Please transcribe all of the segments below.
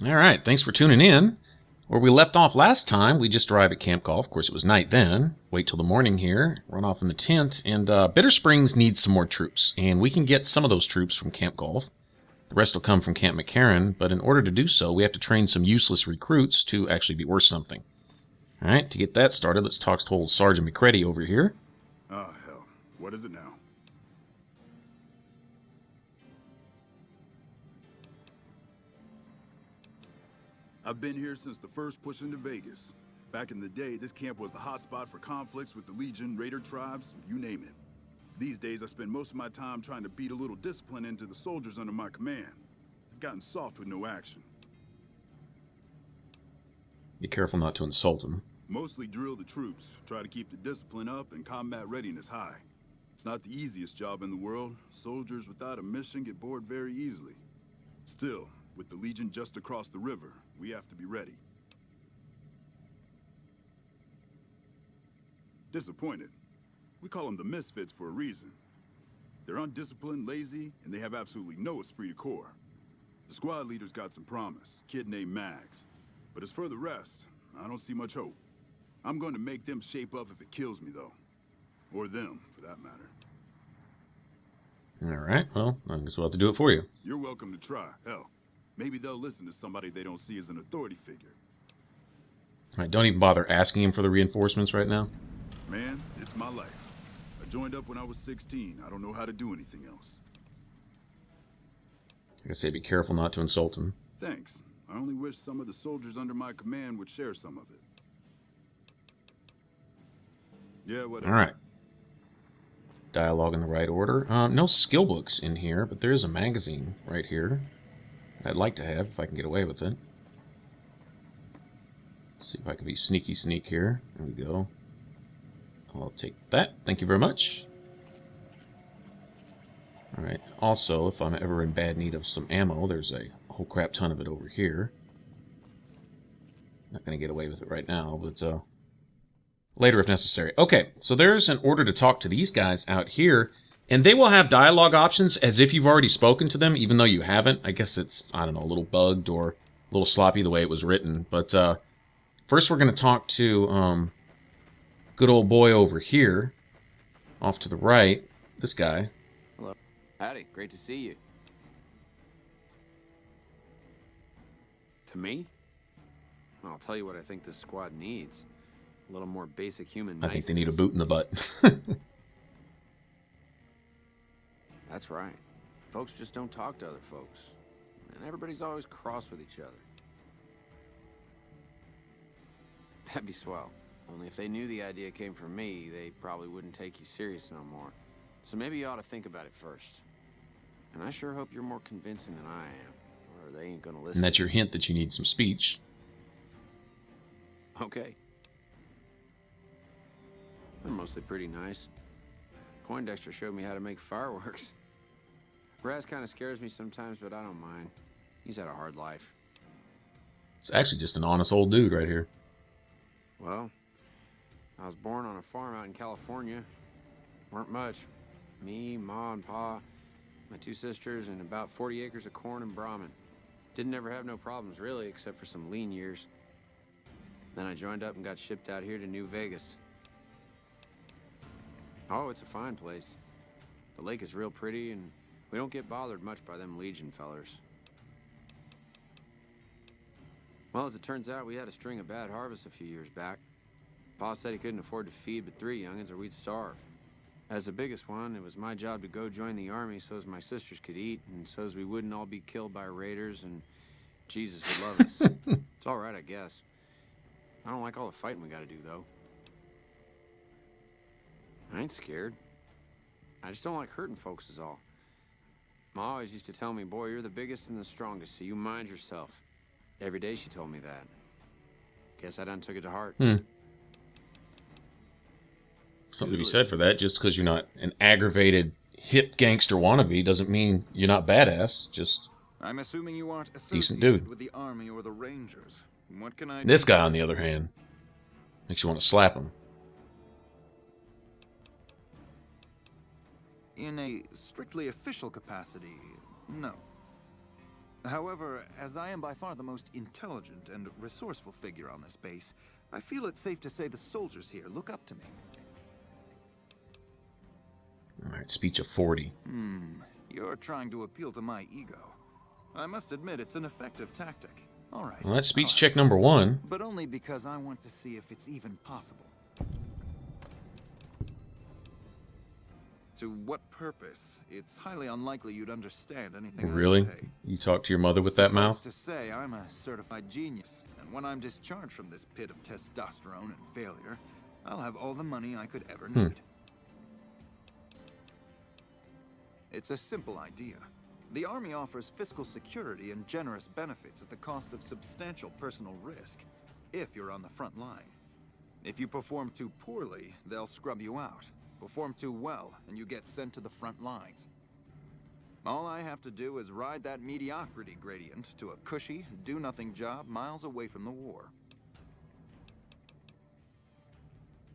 All right, thanks for tuning in. Where we left off last time, we just arrived at Camp Golf. Of course, it was night then. Wait till the morning here, run off in the tent, and Bitter Springs needs some more troops, and we can get some of those troops from Camp Golf. The rest will come from Camp McCarran, but in order to do so, we have to train some useless recruits to actually be worth something. All right, to get that started, let's talk to old Sergeant McCready over here. Oh, hell. What is it now? I've been here since the first push into Vegas. Back in the day, this camp was the hotspot for conflicts with the Legion, Raider tribes, you name it. These days, I spend most of my time trying to beat a little discipline into the soldiers under my command. I've gotten soft with no action. Be careful not to insult him. Mostly drill the troops, try to keep the discipline up and combat readiness high. It's not the easiest job in the world. Soldiers without a mission get bored very easily. Still, with the Legion just across the river, we have to be ready. Disappointed. We call them the Misfits for a reason. They're undisciplined, lazy, and they have absolutely no esprit de corps. The squad leader's got some promise, kid named Mags. But as for the rest, I don't see much hope. I'm going to make them shape up if it kills me, though. Or them, for that matter. All right, well, I guess we'll have to do it for you. You're welcome to try. Hell, maybe they'll listen to somebody they don't see as an authority figure. All right, don't even bother asking him for the reinforcements right now. Man, it's my life. I joined up when I was 16. I don't know how to do anything else. Like I say, be careful not to insult him. Thanks. I only wish some of the soldiers under my command would share some of it. Yeah, whatever. All right. Dialogue in the right order. No skill books in here, but there is a magazine right here I'd like to have if I can get away with it. See if I can be sneaky sneak here. There we go. I'll take that. Thank you very much. All right. Also, if I'm ever in bad need of some ammo, there's a whole crap ton of it over here. Not going to get away with it right now, but later if necessary. Okay, so there's an order to talk to these guys out here, and they will have dialogue options as if you've already spoken to them, even though you haven't. I guess it's, I don't know, a little bugged or a little sloppy the way it was written. But first we're going to talk to good old boy over here, off to the right, this guy. Hello. Howdy, great to see you. To me? I'll tell you what I think this squad needs. A little more basic human niceness. I think they need a boot in the butt. That's right. Folks just don't talk to other folks. And everybody's always cross with each other. That'd be swell. Only if they knew the idea came from me, they probably wouldn't take you serious no more. So maybe you ought to think about it first. And I sure hope you're more convincing than I am, or they ain't gonna listen. And that's your hint that you need some speech. Okay. They're mostly pretty nice. Poindexter showed me how to make fireworks. Raz kind of scares me sometimes, but I don't mind. He's had a hard life. It's actually just an honest old dude right here. Well, I was born on a farm out in California. Weren't much. Me, Ma, and Pa, my two sisters, and about 40 acres of corn and Brahmin. Didn't ever have no problems, really, except for some lean years. Then I joined up and got shipped out here to New Vegas. Oh, it's a fine place. The lake is real pretty, and we don't get bothered much by them Legion fellers. Well, as it turns out, we had a string of bad harvests a few years back. Pa said he couldn't afford to feed but 3 youngins or we'd starve. As the biggest one, it was my job to go join the army so's my sisters could eat and so's we wouldn't all be killed by raiders and Jesus would love us. It's all right, I guess. I don't like all the fighting we gotta do, though. I ain't scared. I just don't like hurting folks is all. Ma always used to tell me, boy, you're the biggest and the strongest, so you mind yourself. Every day she told me that. Guess I done took it to heart. Something to be said for that. Just because you're not an aggravated hip gangster wannabe doesn't mean you're not badass. Just I'm assuming you aren't decent associated dude. with the army or the Rangers. What can I This do? guy, on the other hand, makes you want to slap him. In a strictly official capacity, no. However, as I am by far the most intelligent and resourceful figure on this base, I feel it's safe to say the soldiers here look up to me. All right, speech of 40. You're trying to appeal to my ego. I must admit it's an effective tactic. All right. Well, that's speech check number 1. But only because I want to see if it's even possible. To what purpose? It's highly unlikely you'd understand anything Really? I say. You talk to your mother with that Suffice mouth? to say, I'm a certified genius, and when I'm discharged from this pit of testosterone and failure, I'll have all the money I could ever need. It's a simple idea. The Army offers fiscal security and generous benefits at the cost of substantial personal risk, if you're on the front line. If you perform too poorly, they'll scrub you out. Perform too well, and you get sent to the front lines. All I have to do is ride that mediocrity gradient to a cushy, do-nothing job miles away from the war.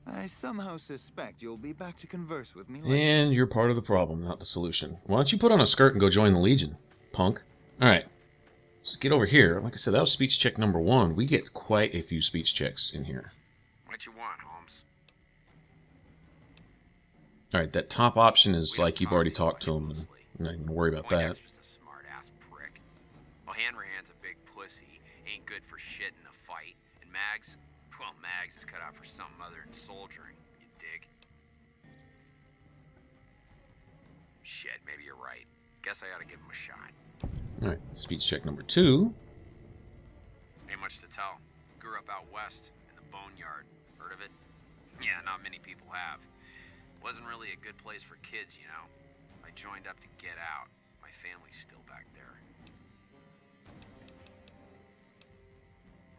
I somehow suspect you'll be back to converse with me later. And you're part of the problem, not the solution. Why don't you put on a skirt and go join the Legion, punk? All right, so get over here. Like I said, that was speech check number 1. We get quite a few speech checks in here. What you want, Holmes? All right, that top option is We don't like you've talk already too talked much to him. mostly. I'm not even worry about that. Poindexter's a smart-ass prick. Well, Hanrahan's a big pussy, ain't good for shit in a fight. And Mags? Well, Mags is cut out for something other than soldiering, you dig? Shit, maybe you're right. Guess I ought to give him a shot. All right, speech check number 2. Ain't much to tell. Grew up out west, in the boneyard. Heard of it? Yeah, not many people have. Wasn't really a good place for kids, you know. I joined up to get out. My family's still back there.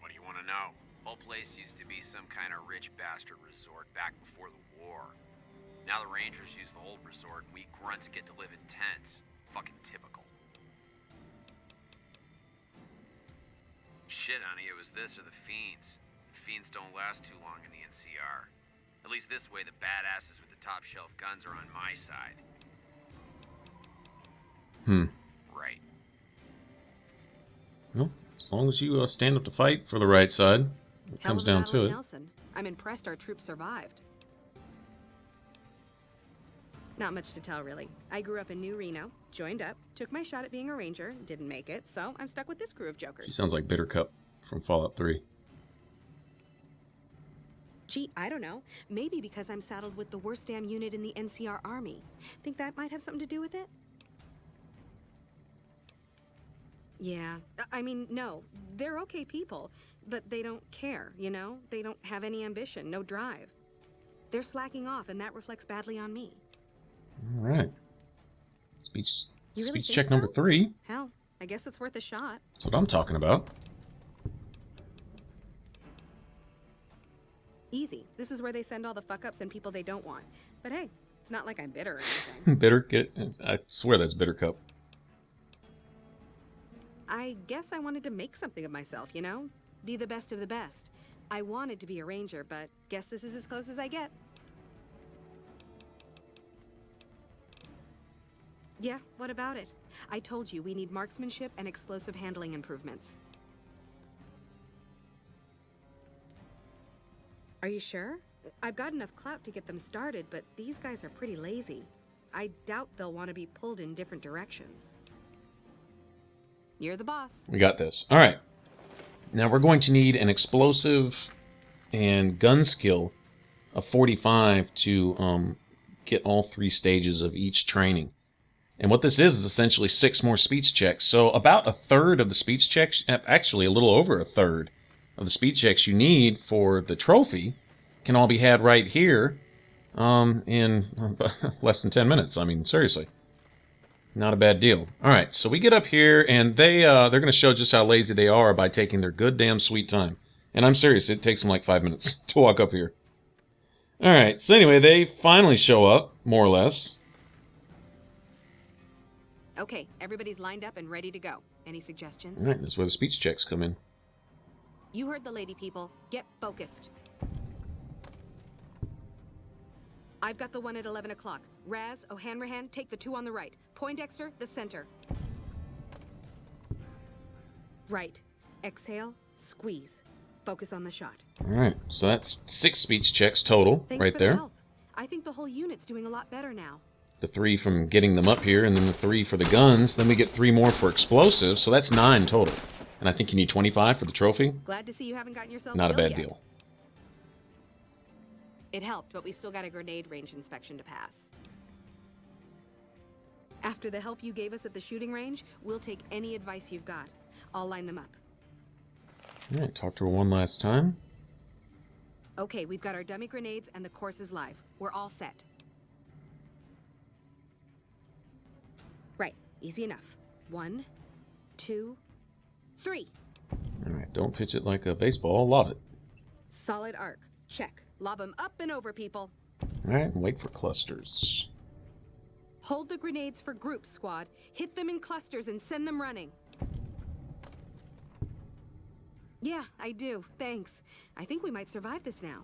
What do you want to know? Whole place used to be some kind of rich bastard resort back before the war. Now the Rangers use the old resort and we grunts get to live in tents. Fucking typical. Shit, honey, it was this or the Fiends. Fiends don't last too long in the NCR. At least this way the badasses with the top shelf guns are on my side. Right. Well, as long as you stand up to fight for the right side, it Hell comes of a down battle to at it. Nelson. I'm impressed our troops survived. Not much to tell, really. I grew up in New Reno, joined up, took my shot at being a ranger, didn't make it, so I'm stuck with this crew of She jokers. sounds like Bittercup from Fallout 3. Gee, I don't know. Maybe because I'm saddled with the worst damn unit in the NCR Army. Think that might have something to do with it? Yeah. I mean, no. They're okay people, but they don't care, you know? They don't have any ambition, no drive. They're slacking off, and that reflects badly on me. All right. Speech You really think check number so? 3. Hell, I guess it's worth a shot. That's what I'm talking about. Easy. This is where they send all the fuck-ups and people they don't want. But hey, it's not like I'm bitter or anything. I swear that's Bittercup. I guess I wanted to make something of myself, you know? Be the best of the best. I wanted to be a ranger, but guess this is as close as I get. Yeah, what about it? I told you we need marksmanship and explosive handling improvements. Are you sure? I've got enough clout to get them started, but these guys are pretty lazy. I doubt they'll want to be pulled in different directions. You're the boss. We got this. All right. Now we're going to need an explosive and gun skill of 45 to get all 3 stages of each training. And what this is essentially 6 more speech checks. So about a third of the speech checks, actually a little over a third of the speech checks you need for the trophy can all be had right here in less than 10 minutes. I mean, seriously. Not a bad deal. All right, so we get up here, and they're going to show just how lazy they are by taking their good damn sweet time. And I'm serious, it takes them like 5 minutes to walk up here. All right, so anyway, they finally show up, more or less. Okay, everybody's lined up and ready to go. Any suggestions? All right, that's where the speech checks come in. You heard the lady, people. Get focused. I've got the one at 11 o'clock. Raz, O'Hanrahan, take the 2 on the right. Poindexter, the center. Right. Exhale, squeeze. Focus on the shot. All right, so that's 6 speech checks total Thanks right for there. the help. I think the whole unit's doing a lot better now. The 3 from getting them up here, and then the 3 for the guns. Then we get 3 more for explosives, so that's 9 total. And I think you need 25 for the trophy. Glad to see you haven't gotten yourself Not a killed bad yet. deal. It helped, but we still got a grenade range inspection to pass. After the help you gave us at the shooting range, we'll take any advice you've got. I'll line them up. All right, talk to her one last time. Okay, we've got our dummy grenades and the course is live. We're all set. Right, easy enough. 1, 2, 3. All right, don't pitch it like a baseball. Lob it. Solid arc. Check. Lob them up and over, people. All right, and wait for clusters. Hold the grenades for groups, squad. Hit them in clusters and send them running. Yeah, I do. Thanks. I think we might survive this now.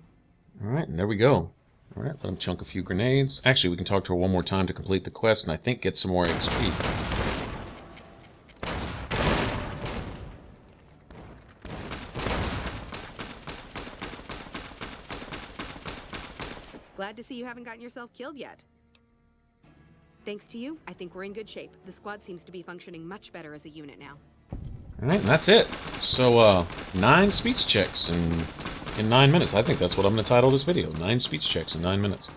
All right, and there we go. All right, let him chunk a few grenades. Actually, we can talk to her one more time to complete the quest, and I think get some more XP. Glad to see you haven't gotten yourself killed yet. Thanks to you, I think we're in good shape. The squad seems to be functioning much better as a unit now. All right, and that's it. So, 9 speech checks in 9 minutes. I think that's what I'm going to title this video. 9 speech checks in 9 minutes.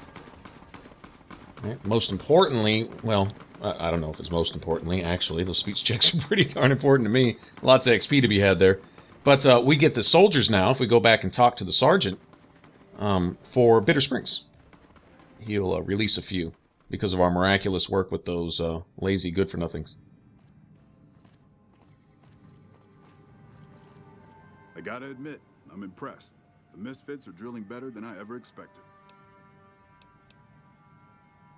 All right, most importantly, well, I don't know if it's most importantly. Actually, those speech checks are pretty darn important to me. Lots of XP to be had there. But we get the soldiers now, if we go back and talk to the sergeant, for Bitter Springs. He'll release a few because of our miraculous work with those lazy good-for-nothings. I gotta admit, I'm impressed. The Misfits are drilling better than I ever expected.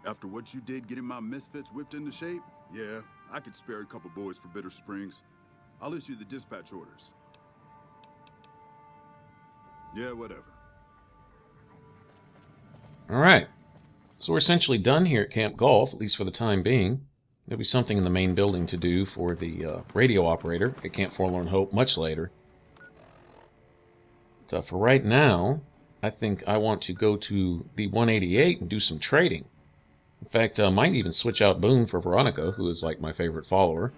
After what you did getting my Misfits whipped into shape, yeah, I could spare a couple boys for Bitter Springs. I'll issue the dispatch orders. Yeah, whatever. All right. So we're essentially done here at Camp Golf, at least for the time being. There'll be something in the main building to do for the radio operator at Camp Forlorn Hope much later. But for right now, I think I want to go to the 188 and do some trading. In fact, I might even switch out Boone for Veronica, who is like my favorite follower.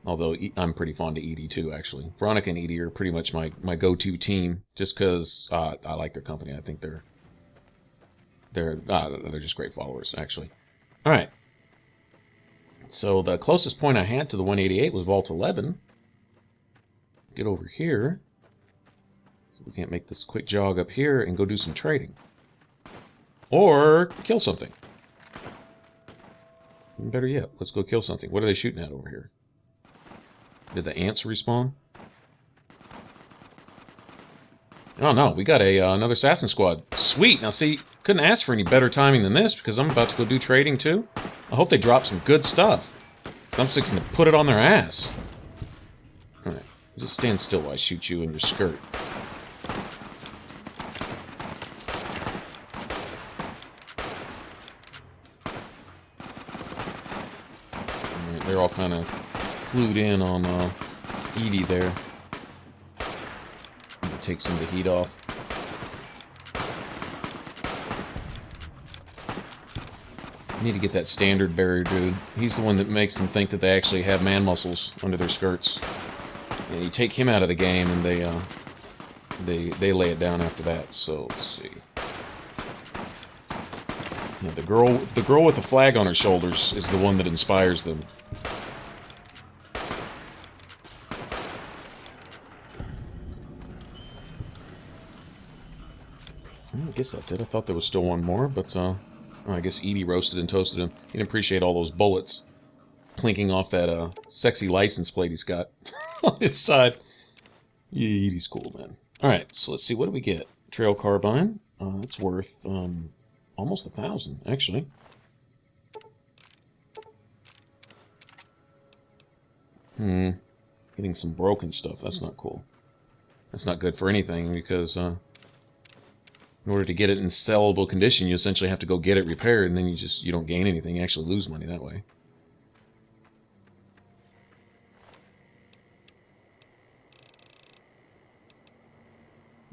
Although I'm pretty fond of Edie too, actually. Veronica and Edie are pretty much my go-to team, just because I like their company. I think they're just great followers, actually. All right. So the closest point I had to the 188 was Vault 11. Get over here. So we can't make this quick jog up here and go do some trading. Or kill something. Even better yet, let's go kill something. What are they shooting at over here? Did the ants respawn? Oh no, we got another assassin squad. Sweet. Now see, couldn't ask for any better timing than this because I'm about to go do trading too. I hope they drop some good stuff. So I'm fixing to put it on their ass. Alright, just stand still while I shoot you in your skirt. Alright, they're all kind of clued in on Edie there. Take some of the heat off. I need to get that standard bearer dude. He's the one that makes them think that they actually have man muscles under their skirts. And you take him out of the game, and they lay it down after that. So let's see. Yeah, the girl with the flag on her shoulders is the one that inspires them. I guess that's it. I thought there was still one more, but I guess Edie roasted and toasted him. He didn't appreciate all those bullets clinking off that sexy license plate he's got on his side. Yeah, Edie's cool, man. All right, so let's see. What do we get? Trail carbine. That's worth almost 1,000, actually. Getting some broken stuff. That's not cool. That's not good for anything because in order to get it in sellable condition, you essentially have to go get it repaired, and then you don't gain anything. You actually lose money that way.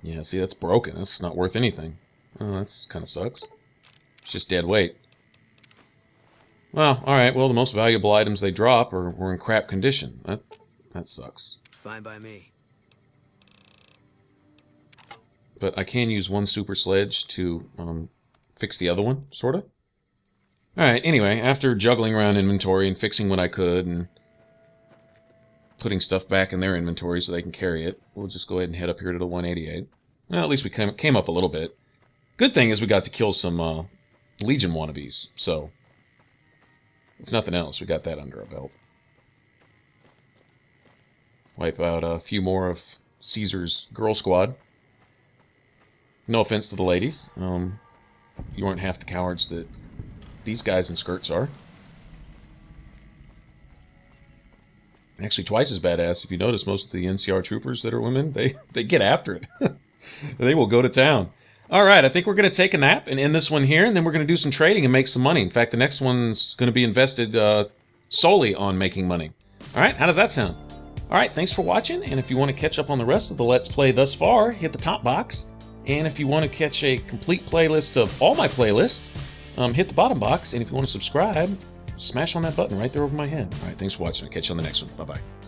Yeah, see, that's broken. That's not worth anything. Oh, that's kind of sucks. It's just dead weight. Well, alright, well, the most valuable items they drop were in crap condition. That sucks. Fine by me. But I can use one super sledge to fix the other one, sort of. Alright, anyway, after juggling around inventory and fixing what I could and putting stuff back in their inventory so they can carry it, we'll just go ahead and head up here to the 188. Well, at least we came up a little bit. Good thing is we got to kill some Legion wannabes, so if nothing else, we got that under our belt. Wipe out a few more of Caesar's girl squad. No offense to the ladies. You aren't half the cowards that these guys in skirts are. Actually, twice as badass. If you notice, most of the NCR troopers that are women, they get after it. They will go to town. All right, I think we're going to take a nap and end this one here, and then we're going to do some trading and make some money. In fact, the next one's going to be invested solely on making money. All right, how does that sound? All right, thanks for watching, and if you want to catch up on the rest of the Let's Play thus far, hit the top box. And if you want to catch a complete playlist of all my playlists, hit the bottom box. And if you want to subscribe, smash on that button right there over my head. All right, thanks for watching. I'll catch you on the next one. Bye-bye.